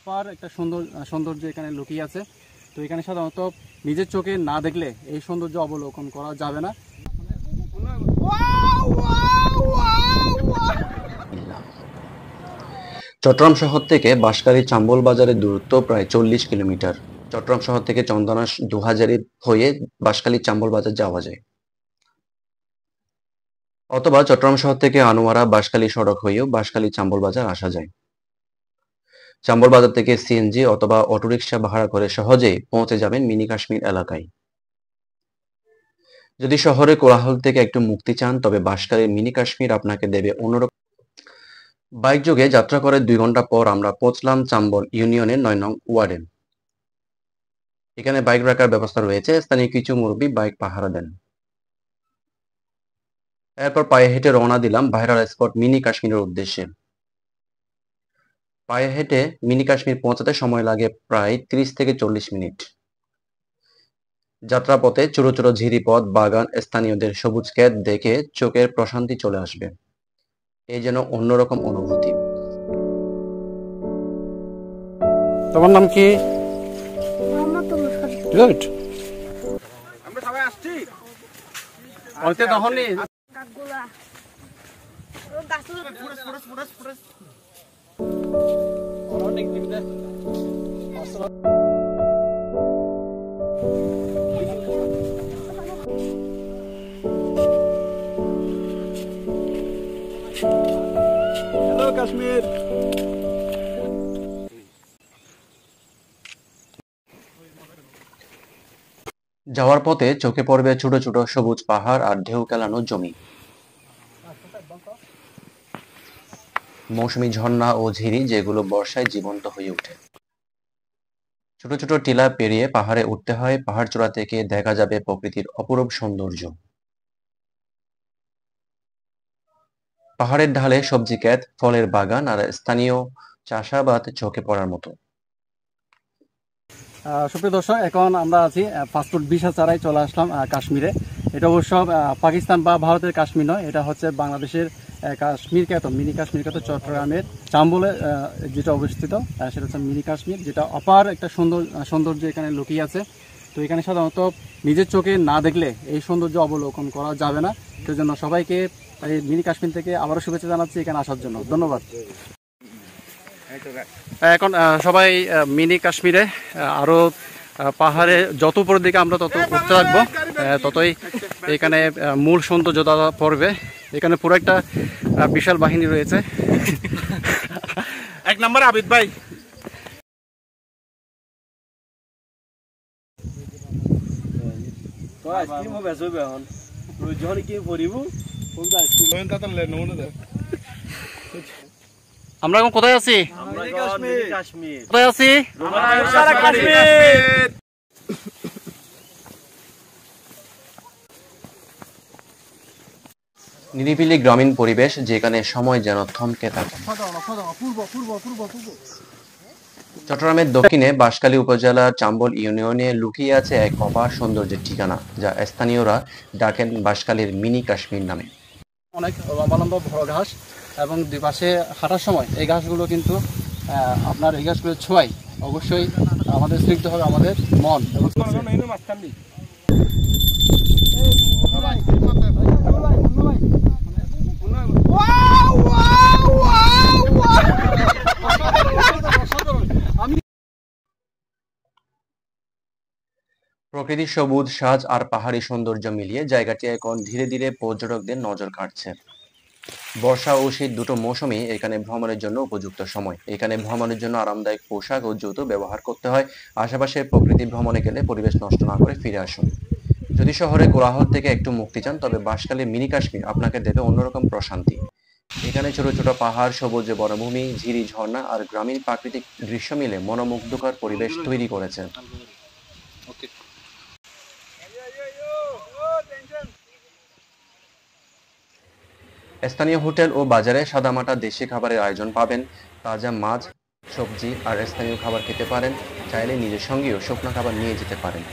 অপার একটা সৌন্দর্য এখানে লুকিয়ে আছে। তো এখানে সাধারণত নিজের চোখে না দেখলে এই সৌন্দর্য অবলোকন করা যাবে না। চট্টগ্রাম শহর থেকে বাঁশখালী চাম্বল বাজারের দূরত্ব প্রায় 40 কিলোমিটার। চট্টগ্রাম শহর থেকে চন্দনা দুহাজারি হয়ে বাঁশখালী চাম্বল বাজার যাওয়া যায়, অথবা চট্টগ্রাম শহর থেকে আনোয়ারা বাঁশখালী সড়ক হয়েও বাঁশখালী চাম্বল বাজার আসা যায়। চাম্বল বাজার থেকে সিএনজি অথবা অটোরিকশা ভাড়া করে সহজেই পৌঁছে যাবেন মিনি কাশ্মীর এলাকায়। যদি শহরে কোলাহল থেকে একটু মুক্তি চান, তবে বাঁশখালীর মিনি কাশ্মীর আপনাকে দেবে অন্যরকম। বাইক যোগে যাত্রা করে 2 ঘন্টা পর আমরা পৌঁছলাম চাম্বল ইউনিয়নের 9 নং ওয়ার্ডে। এখানে বাইক রাখার ব্যবস্থা রয়েছে, স্থানীয় কিছু মুরব্বী বাইক পাহারা দেন। এরপর পায়ে হেঁটে রওনা দিলাম ভাইরাল স্পট মিনি কাশ্মীরের উদ্দেশ্যে। পায়ে হেঁটে মিনি কাশ্মীর পৌঁছাতে সময় লাগে প্রায় 30 থেকে 40 মিনিট। যাত্রাপথে ছোট ছোট ঝিরিপথ, বাগান, স্থানীয়দের সবুজ ক্ষেত দেখে চোখের প্রশান্তি চলে আসবে। এই যেন অন্যরকম অনুভূতি। তোমার নাম কি? গুড। আমরা সবাই আসছি। ওইতে তখনই কাকগুলা ও গাছগুলো ফুরস অনেক দিকতে হ্যালো কাশ্মীর। যাওয়ার পথে চোখে পড়বে ছোট ছোট সবুজ পাহাড় আর ঢেউ খেলানো জমি। মৌসুমী ঝর্ণা ও ঝিরি যেগুলো বর্ষায় জীবন্ত হয়ে ওঠে। ছোট ছোট টিলা পেরিয়ে পাহাড়ে উঠতে হয়। পাহাড় চূড়া থেকে দেখা যাবে প্রকৃতির অপরূপ সৌন্দর্য। পাহাড়ের ঢালে সবজি ক্ষেত, ফলের বাগান আর স্থানীয় চাষাবাদ চোখে পড়ার মতো। সুপ্রিয় দর্শক, এখন আমরা আছি ফাস্টফুড ভিসা ছাড়াই চলে আসলাম কাশ্মীরে। এটা অবশ্য পাকিস্তান বা ভারতের কাশ্মীর নয়, এটা হচ্ছে বাংলাদেশের কাশ্মীর খ্যাত মিনি কাশ্মীর খ্যাত চট্টগ্রামের চাম্বলে যেটা অবস্থিত, সেটা হচ্ছে মিনি কাশ্মীর, যেটা অপার একটা সৌন্দর্য এখানে লুকিয়ে আছে। তো এখানে সাধারণত নিজের চোখে না দেখলে এই সৌন্দর্য অবলোকন করা যাবে না। সেজন্য সবাইকে এই মিনি কাশ্মীর থেকে আবারও শুভেচ্ছা জানাচ্ছি এখানে আসার জন্য। ধন্যবাদ। এখন সবাই মিনি কাশ্মীরে আরো পাহাড়ে যত উপরের দিকে আমরা তত উঠতে থাকবো, ততই এখানে মূল সৌন্দর্যতা পড়বে। এখানে পুরো একটা বিশাল বাহিনী রয়েছে। এক নম্বর আবিদ ভাই। আমরা এখন কোথায় আছি? কোথায় আছি? নিরিবিলি গ্রামীণ পরিবেশ, যেখানে সময় যেন থমকে থাকে। চট্টগ্রামের দক্ষিণে বাঁশখালী উপজেলার চাম্বল ইউনিয়নে লুকিয়ে আছে এক অপার সৌন্দর্যের ঠিকানা, যা স্থানীয়রা ডাকেন বাঁশখালীর মিনি কাশ্মীর নামে। অনেক লম্বা লম্বা বড় ঘাস, এবং দুই পাশে হাঁটার সময় এই ঘাসগুলো কিন্তু আপনার এই ঘাসগুলো ছোঁয়াই অবশ্যই আমাদের স্নিগ্ধ হবে আমাদের মন। এবং প্রকৃতির সবুজ সাজ আর পাহাড়ি সৌন্দর্য মিলিয়ে জায়গাটি এখন ধীরে ধীরে পর্যটকদের নজর কাড়ছে। বর্ষা ও শীত দুটো মৌসুমই এখানে ভ্রমণের জন্য উপযুক্ত সময়। এখানে ভ্রমণের জন্য আরামদায়ক পোশাক ও জুতো ব্যবহার করতে হয়। আশেপাশে প্রকৃতি ভ্রমণে গেলে পরিবেশ নষ্ট না করে ফিরে আসুন। যদি শহরে কোলাহল থেকে একটু মুক্তি চান, তবে বাঁশখালী মিনি কাশ্মীর আপনাকে দেবে অন্যরকম প্রশান্তি। এখানে ছোট ছোট পাহাড়, সবুজ বনভূমি, ঝিরি, ঝর্ণা আর গ্রামীণ প্রাকৃতিক দৃশ্য মিলে মনোমুগ্ধকর পরিবেশ তৈরি করেছে। স্থানীয় হোটেল ও বাজারে সাদামাটা দেশি খাবারের আয়োজন পাবেন। তাজা মাছ, সবজি আর স্থানীয় খাবার খেতে পারেন। চাইলে নিজের সঙ্গেও শুকনো খাবার নিয়ে যেতে পারেন।